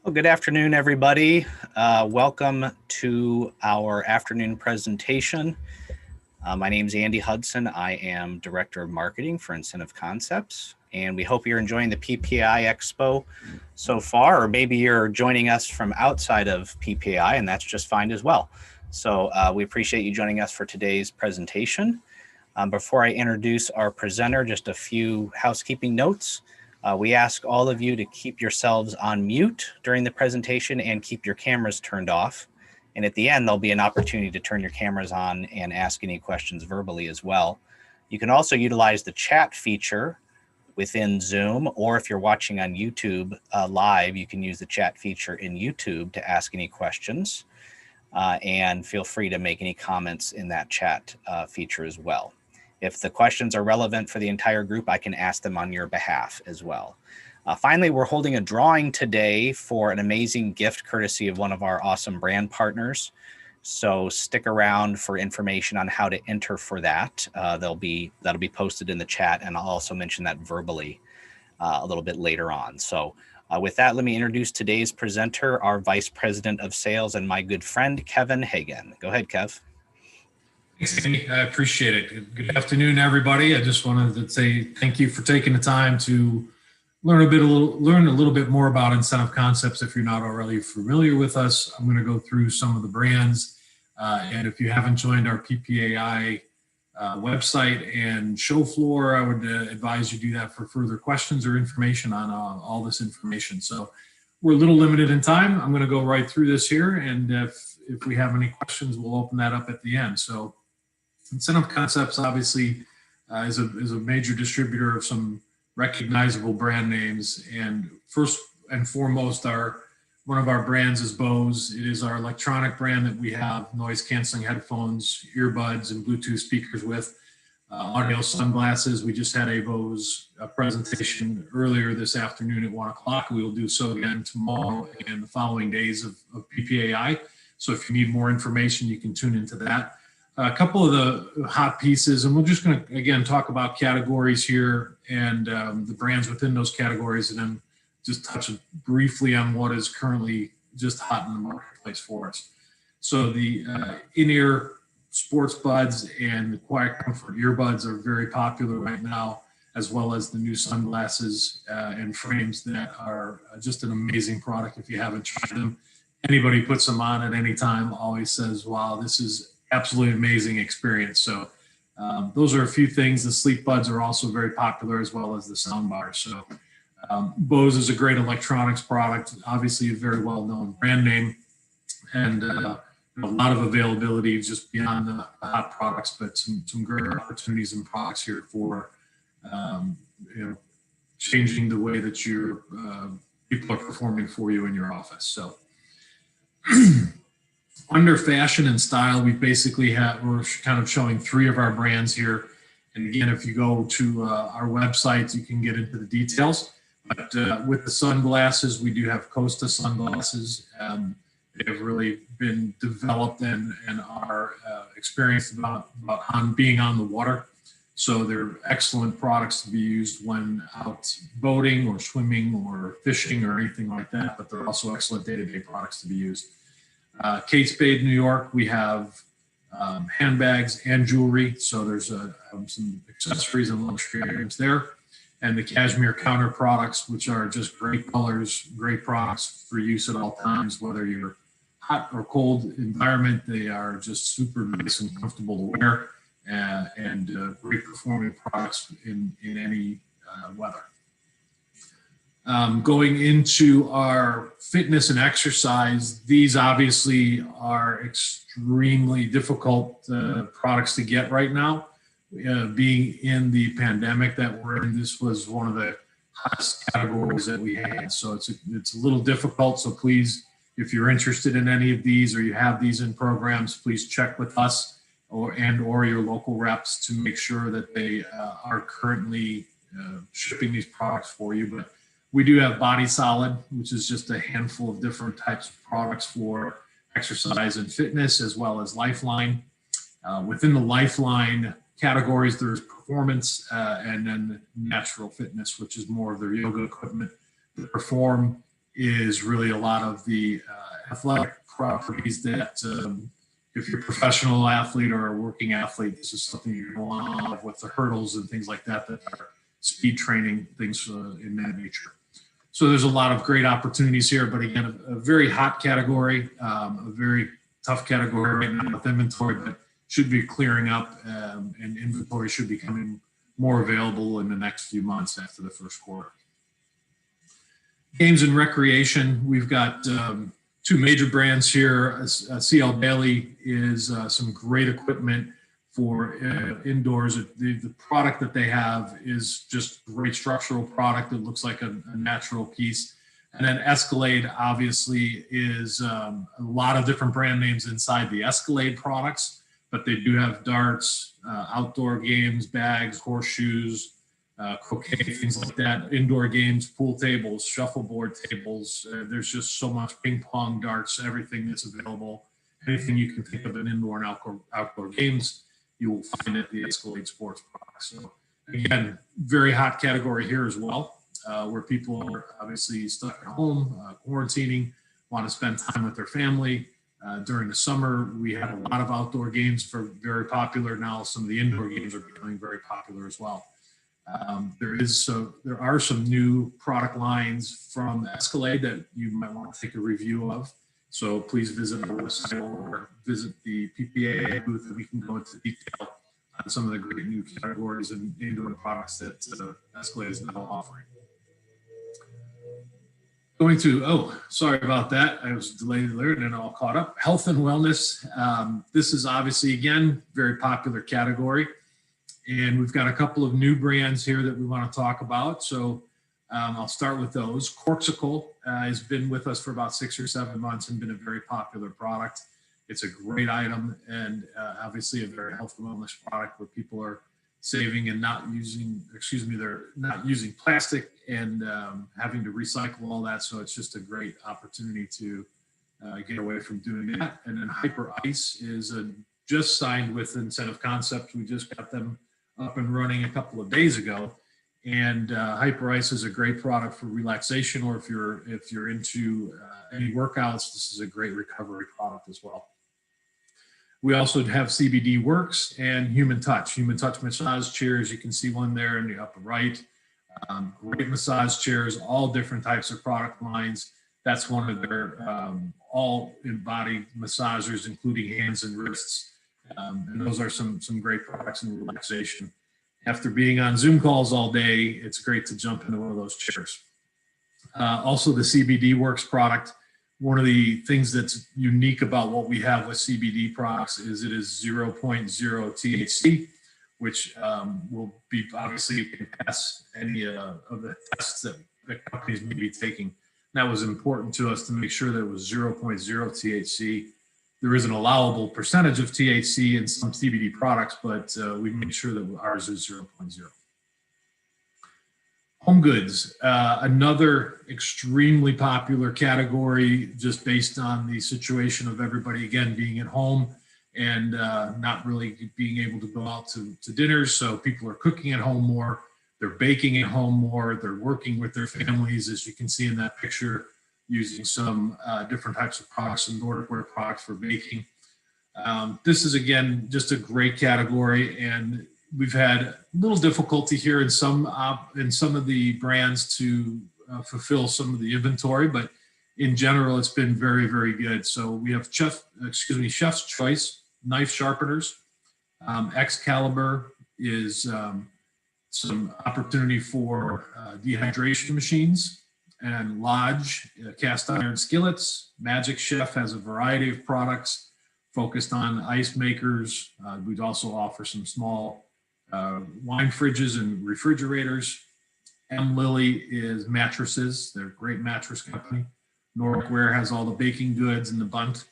Well, good afternoon, everybody. Welcome to our afternoon presentation. My name is Andy Hudson. I am Director of Marketing for Incentive Concepts, and we hope you're enjoying the PPI Expo so far, or maybe you're joining us from outside of PPI, and that's just fine as well. So we appreciate you joining us for today's presentation. Before I introduce our presenter, just a few housekeeping notes. We ask all of you to keep yourselves on mute during the presentation and keep your cameras turned off. And at the end, there'll be an opportunity to turn your cameras on and ask any questions verbally as well. You can also utilize the chat feature within Zoom, or if you're watching on YouTube live, you can use the chat feature in YouTube to ask any questions. And feel free to make any comments in that chat feature as well. If the questions are relevant for the entire group, I can ask them on your behalf as well. Finally, we're holding a drawing today for an amazing gift courtesy of one of our awesome brand partners. So stick around for information on how to enter for that. That'll be posted in the chat, and I'll also mention that verbally a little bit later on. So with that, let me introduce today's presenter, our Vice President of Sales and my good friend, Kevin Hagen. Go ahead, Kev. Thanks, Andy. I appreciate it. Good afternoon, everybody. I just wanted to say thank you for taking the time to learn a little bit more about Incentive Concepts. If you're not already familiar with us, I'm going to go through some of the brands. And if you haven't joined our PPAI website and show floor, I would advise you do that for further questions or information on all this information. So we're a little limited in time. I'm going to go right through this here. And if we have any questions, we'll open that up at the end. So Incentive Concepts obviously is a major distributor of some recognizable brand names, and first and foremost, one of our brands is Bose. It is our electronic brand that we have noise canceling headphones, earbuds, and Bluetooth speakers with. Audio sunglasses. We just had a Bose presentation earlier this afternoon at 1 o'clock. We will do so again tomorrow and the following days of PPAI. So if you need more information, you can tune into that. A couple of the hot pieces, and we're just going to, again, talk about categories here and the brands within those categories, and then just touch briefly on what is currently just hot in the marketplace for us. So the in-ear sports buds and the Quiet Comfort earbuds are very popular right now, as well as the new sunglasses and frames that are just an amazing product. If you haven't tried them, anybody puts them on at any time always says, wow, this is absolutely amazing experience. So those are a few things. The sleep buds are also very popular, as well as the sound bars. So Bose is a great electronics product, obviously a very well-known brand name, and a lot of availability just beyond the hot products, but some great opportunities and products here for changing the way that your people are performing for you in your office. So under fashion and style, we're kind of showing three of our brands here. And again, if you go to our websites, you can get into the details. But with the sunglasses, we do have Costa sunglasses. They have really been developed and are experienced about being on the water. So they're excellent products to be used when out boating or swimming or fishing or anything like that. But they're also excellent day-to-day products to be used. Kate Spade, New York, we have handbags and jewelry. So there's some accessories and luxury items there. And the cashmere counter products, which are just great colors, great products for use at all times, whether you're hot or cold environment. They are just super nice and comfortable to wear, and great performing products in any weather. Going into our fitness and exercise, these obviously are extremely difficult products to get right now. Being in the pandemic that we're in, this was one of the hottest categories that we had. So it's a little difficult. So please, if you're interested in any of these or you have these in programs, please check with us or your local reps to make sure that they are currently shipping these products for you. But we do have Body Solid, which is just a handful of different types of products for exercise and fitness, as well as Lifeline. Within the Lifeline categories, there's performance and then natural fitness, which is more of their yoga equipment. The Perform is really a lot of the athletic properties that if you're a professional athlete or a working athlete, this is something you're going to want with the hurdles and things like that that are speed training, things in that nature. So there's a lot of great opportunities here, but again, a very hot category, a very tough category right now with inventory, but should be clearing up, and inventory should be becoming more available in the next few months after the first quarter. Games and recreation, we've got two major brands here. CL Bailey is some great equipment for indoors. The product that they have is just great structural product. It looks like a natural piece. And then Escalade obviously is a lot of different brand names inside the Escalade products, but they do have darts, outdoor games, bags, horseshoes, croquet, things like that, indoor games, pool tables, shuffleboard tables. There's just so much ping pong, darts, everything that's available. Anything you can think of in indoor and outdoor games, you will find at the Escalade Sports products. So again, very hot category here as well, where people are obviously stuck at home, quarantining, want to spend time with their family. During the summer, we had a lot of outdoor games for very popular. Now some of the indoor games are becoming very popular as well. There are some new product lines from Escalade that you might want to take a review of. So please visit our website or visit the PPA booth, and we can go into detail on some of the great new categories and indoor products that Escalade is now offering. Sorry about that. I was delayed there and then all caught up. Health and wellness. This is obviously, again, very popular category. And we've got a couple of new brands here that we want to talk about. So I'll start with those. Corksicle has been with us for about 6 or 7 months and been a very popular product. It's a great item and obviously a very health and wellness product where people are saving and they're not using plastic and having to recycle all that. So it's just a great opportunity to get away from doing that. And then Hyper Ice is just signed with Incentive Concepts. We just got them up and running a couple of days ago, and Hyper Ice is a great product for relaxation, or if you're into any workouts, this is a great recovery product as well. We also have CBD Works and Human Touch massage chairs. You can see one there in the upper right. Great massage chairs, all different types of product lines. That's one of their all in-body massagers, including hands and wrists. And those are some great products in relaxation. After being on Zoom calls all day, it's great to jump into one of those chairs. Also, the CBD Works product. One of the things that's unique about what we have with CBD products is it is 0.0 THC, which will be obviously pass any of the tests that companies may be taking. That was important to us to make sure that it was 0.0 THC. There is an allowable percentage of THC in some CBD products, but we made sure that ours is 0.0. Home goods, another extremely popular category just based on the situation of everybody, again, being at home and not really being able to go out to dinners. So people are cooking at home more, they're baking at home more, they're working with their families, as you can see in that picture, using some different types of products and Nordic ware products for baking. This is, again, just a great category, and we've had a little difficulty here in some of the brands to fulfill some of the inventory, but in general, it's been very, very good. So we have Chef's Choice knife sharpeners. Excalibur is some opportunity for dehydration machines. And Lodge, cast iron skillets. Magic Chef has a variety of products focused on ice makers. We'd also offer some small wine fridges and refrigerators. M. Lily is mattresses. They're a great mattress company. Nordic Ware has all the baking goods and the bunt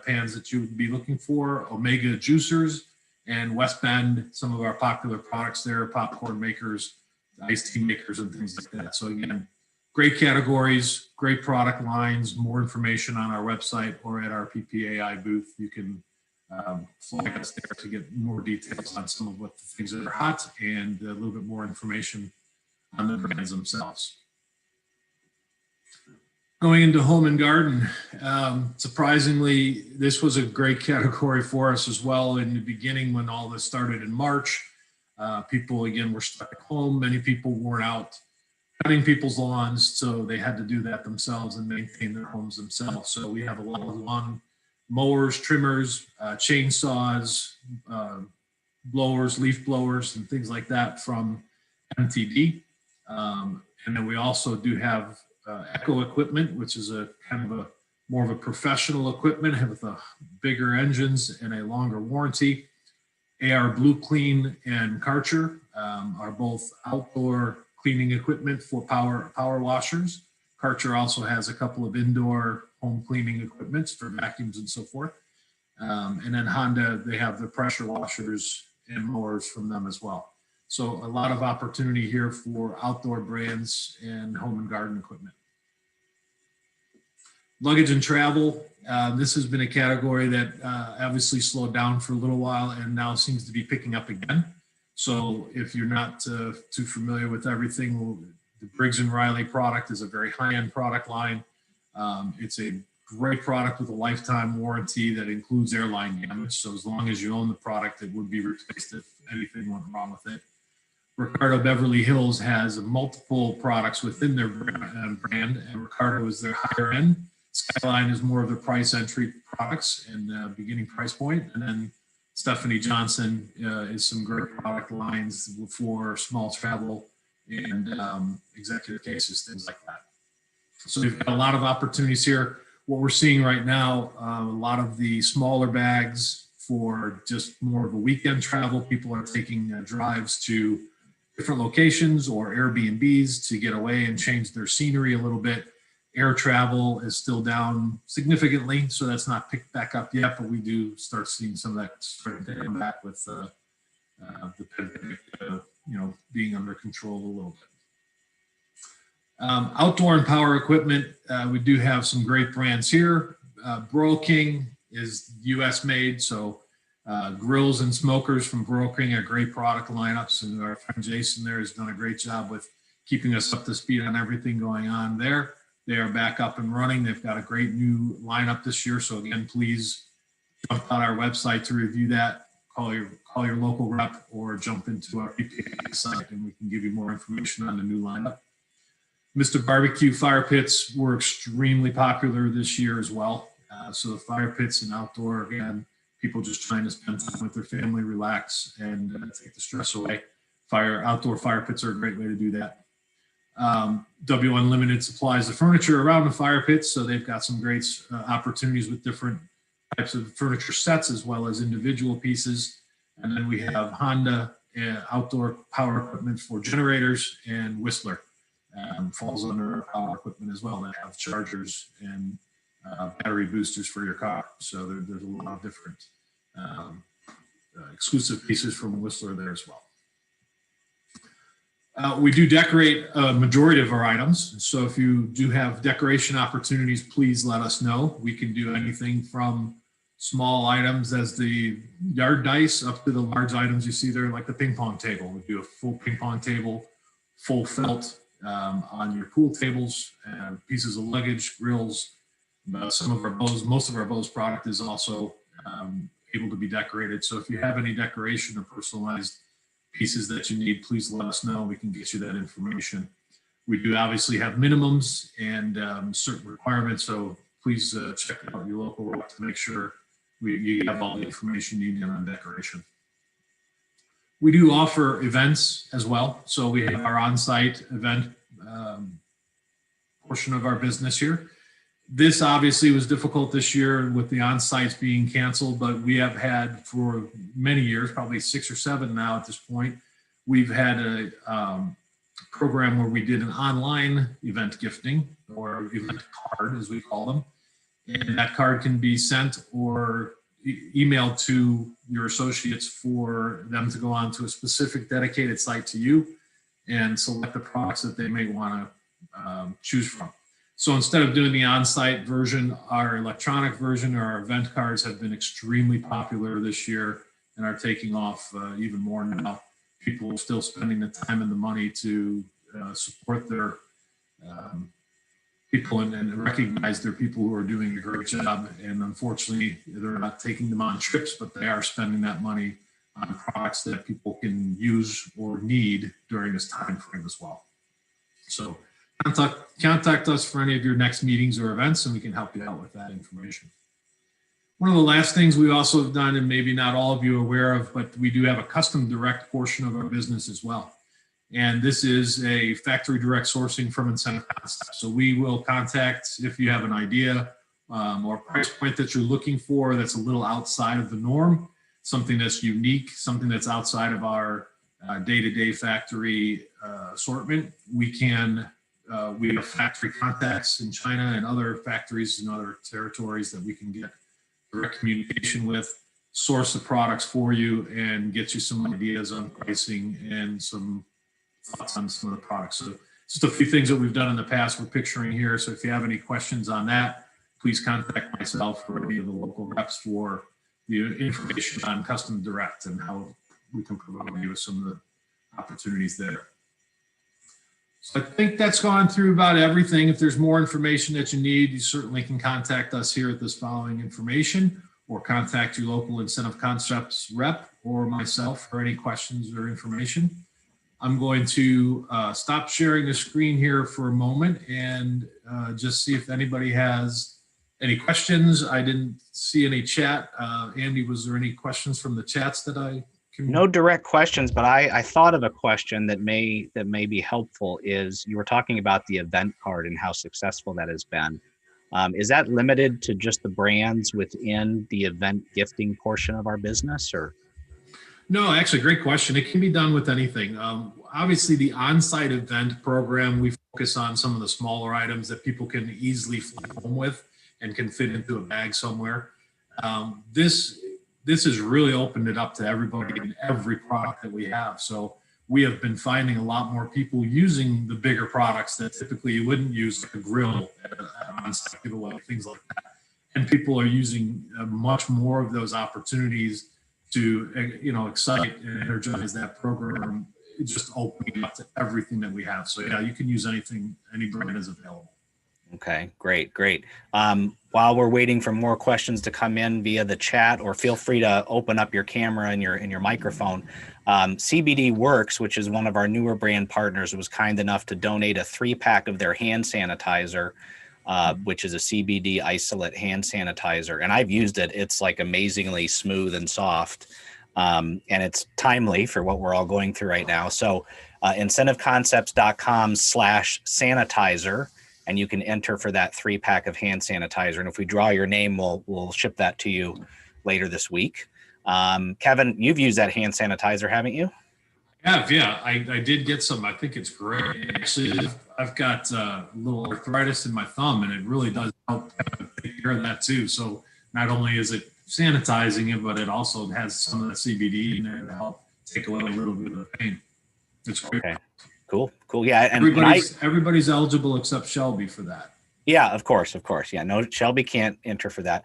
pans that you would be looking for. Omega Juicers and West Bend, some of our popular products there, popcorn makers, iced tea makers, and things like that. So again, great categories, great product lines. More information on our website or at our PPAI booth. You can flag us there to get more details on some of what the things that are hot and a little bit more information on the brands themselves. Going into home and garden, surprisingly, this was a great category for us as well in the beginning when all this started in March. People, again, were stuck at home. Many people weren't out cutting people's lawns, so they had to do that themselves and maintain their homes themselves. So we have a lot of lawn mowers, trimmers, chainsaws, uh, blowers, leaf blowers, and things like that from MTD. And then we also do have Echo equipment, which is a kind of a more of a professional equipment with a bigger engines and a longer warranty. AR Blue Clean and Karcher are both outdoor cleaning equipment for power washers. Karcher also has a couple of indoor home cleaning equipments for vacuums and so forth. And then Honda, they have the pressure washers and mowers from them as well. So a lot of opportunity here for outdoor brands and home and garden equipment. Luggage and travel. This has been a category that obviously slowed down for a little while and now seems to be picking up again. So if you're not too familiar with everything, the Briggs & Riley product is a very high-end product line. It's a great product with a lifetime warranty that includes airline damage. So as long as you own the product, it would be replaced if anything went wrong with it. Ricardo Beverly Hills has multiple products within their brand, and Ricardo is their higher end. Skyline is more of the price entry products and beginning price point. And then Stephanie Johnson is some great product lines for small travel and executive cases, things like that. So we've got a lot of opportunities here. What we're seeing right now, a lot of the smaller bags for just more of a weekend travel. People are taking drives to different locations or Airbnbs to get away and change their scenery a little bit. Air travel is still down significantly, so that's not picked back up yet, but we do start seeing some of that starting to come back with the pandemic, being under control a little bit. Outdoor and power equipment, we do have some great brands here. Broil King is U.S. made, so grills and smokers from Broil King are great product lineups, and our friend Jason there has done a great job with keeping us up to speed on everything going on there. They are back up and running. They've got a great new lineup this year. So again, please jump on our website to review that. Call your local rep or jump into our PPA site and we can give you more information on the new lineup. Mr. Barbecue fire pits were extremely popular this year as well. So the fire pits and outdoor, again, people just trying to spend time with their family, relax, and take the stress away. Outdoor fire pits are a great way to do that. W Unlimited supplies the furniture around the fire pits, so they've got some great opportunities with different types of furniture sets as well as individual pieces. And then we have Honda outdoor power equipment for generators, and Whistler falls under our power equipment as well that have chargers and battery boosters for your car. So there's a lot of different exclusive pieces from Whistler there as well. We do decorate a majority of our items. So if you do have decoration opportunities, please let us know. We can do anything from small items as the yard dice up to the large items you see there, like the ping pong table. We do a full ping pong table, full felt on your pool tables, pieces of luggage, grills. Some of our Bose, most of our Bose product is also able to be decorated. So if you have any decoration or personalized pieces that you need, please let us know. We can get you that information. We do obviously have minimums and certain requirements, so please check out your local rep to make sure you have all the information you need on decoration. We do offer events as well. So we have our on-site event portion of our business here. This obviously was difficult this year with the on-sites being canceled, but we have had for many years, probably 6 or 7 now at this point, we've had a program where we did an online event gifting or event card, as we call them. And that card can be sent or emailed to your associates for them to go on to a specific dedicated site to you and select the products that they may want to choose from. So instead of doing the on-site version, our electronic version or our event cards have been extremely popular this year and are taking off even more now. People are still spending the time and the money to support their people and recognize they're people who are doing a great job. And unfortunately, they're not taking them on trips, but they are spending that money on products that people can use or need during this time frame as well. So contact us for any of your next meetings or events, and we can help you out with that information. One of the last things we also have done, and maybe not all of you are aware of, but we do have a custom direct portion of our business as well. And this is a factory direct sourcing from Incentive Concepts. So we will contact if you have an idea or price point that you're looking for that's a little outside of the norm, something that's unique, something that's outside of our day-to-day factory assortment. We have factory contacts in China and other factories in other territories that we can get direct communication with, source the products for you, and get you some ideas on pricing and some thoughts on some of the products. So just a few things that we've done in the past we're picturing here. So if you have any questions on that, please contact myself or any of the local reps for the information on custom direct and how we can provide you with some of the opportunities there. So I think that's gone through about everything. If there's more information that you need, you certainly can contact us here at this following information, or contact your local Incentive Concepts rep or myself for any questions or information. I'm going to stop sharing the screen here for a moment and just see if anybody has any questions. I didn't see any chat. Andy, was there any questions from the chats that I can? No direct questions, but I thought of a question that may be helpful. Is you were talking about the event card and how successful that has been. Is that limited to just the brands within the event gifting portion of our business, or? No, actually, great question. It can be done with anything. Obviously, the on-site event program, we focus on some of the smaller items that people can easily fly home with and can fit into a bag somewhere. This has really opened it up to everybody in every product that we have. So we have been finding a lot more people using the bigger products that typically you wouldn't use, like a grill at an on-site giveaway, things like that. And people are using much more of those opportunities to, excite and energize that program. It's just opening up to everything that we have. So yeah, you can use anything, any brand is available. Okay, great. While we're waiting for more questions to come in via the chat, or feel free to open up your camera and your microphone. CBD Works, which is one of our newer brand partners, was kind enough to donate a 3-pack of their hand sanitizer, which is a CBD isolate hand sanitizer. And I've used it. It's like amazingly smooth and soft. And it's timely for what we're all going through right now. So incentiveconcepts.com/sanitizer. And you can enter for that 3-pack of hand sanitizer. And if we draw your name, we'll ship that to you later this week. Kevin, you've used that hand sanitizer, haven't you? Yeah. I did get some. I think it's great. Actually, I've got a little arthritis in my thumb, and it really does help take care of that too. So not only is it sanitizing it, but it also has some of the CBD in there to help take away a little bit of the pain. It's great. Okay. Cool. Yeah. And everybody's eligible except Shelby for that. Yeah, of course. Yeah, no, Shelby can't enter for that.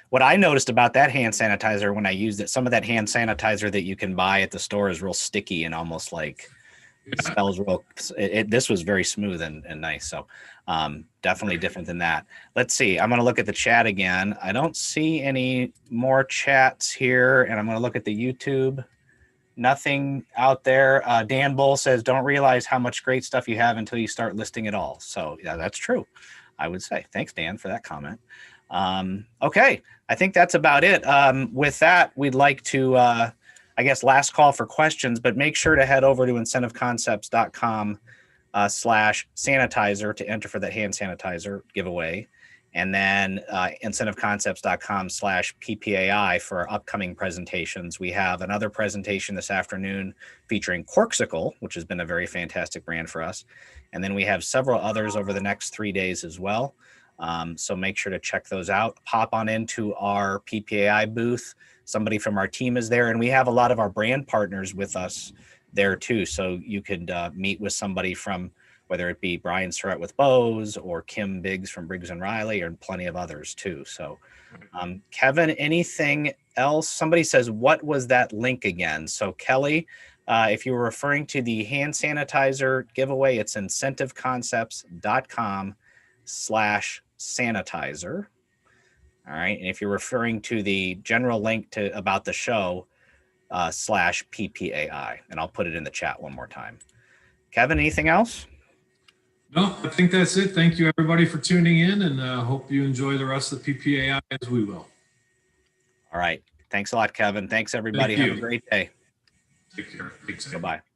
What I noticed about that hand sanitizer when I used it, some of that hand sanitizer that you can buy at the store is real sticky and almost like smells real. This was very smooth and nice. So definitely different than that. Let's see. I'm going to look at the chat again. I don't see any more chats here, and I'm going to look at the YouTube. Nothing out there. Dan Bull says, don't realize how much great stuff you have until you start listing it all. So yeah, that's true. I would say. Thanks, Dan, for that comment. Okay. I think that's about it. With that, we'd like to, I guess, last call for questions, but make sure to head over to incentiveconcepts.com/sanitizer to enter for that hand sanitizer giveaway. And then incentiveconcepts.com/PPAI for our upcoming presentations. We have another presentation this afternoon featuring Corksicle, which has been a very fantastic brand for us. And then we have several others over the next 3 days as well. So make sure to check those out. Pop on into our PPAI booth. Somebody from our team is there. And we have a lot of our brand partners with us there too. So you could meet with somebody from, whether it be Brian Surratt with Bose or Kim Biggs from Briggs & Riley, or plenty of others too. So Kevin, anything else? Somebody says, what was that link again? So Kelly, if you were referring to the hand sanitizer giveaway, it's incentiveconcepts.com PPAI/sanitizer. All right. And if you're referring to the general link to about the show, /PPAI, and I'll put it in the chat one more time. Kevin, anything else? No, I think that's it. Thank you, everybody, for tuning in, and hope you enjoy the rest of the PPAI as we will. All right. Thanks a lot, Kevin. Thanks, everybody. Thank you. Have a great day. Take care. Thanks. Bye-bye.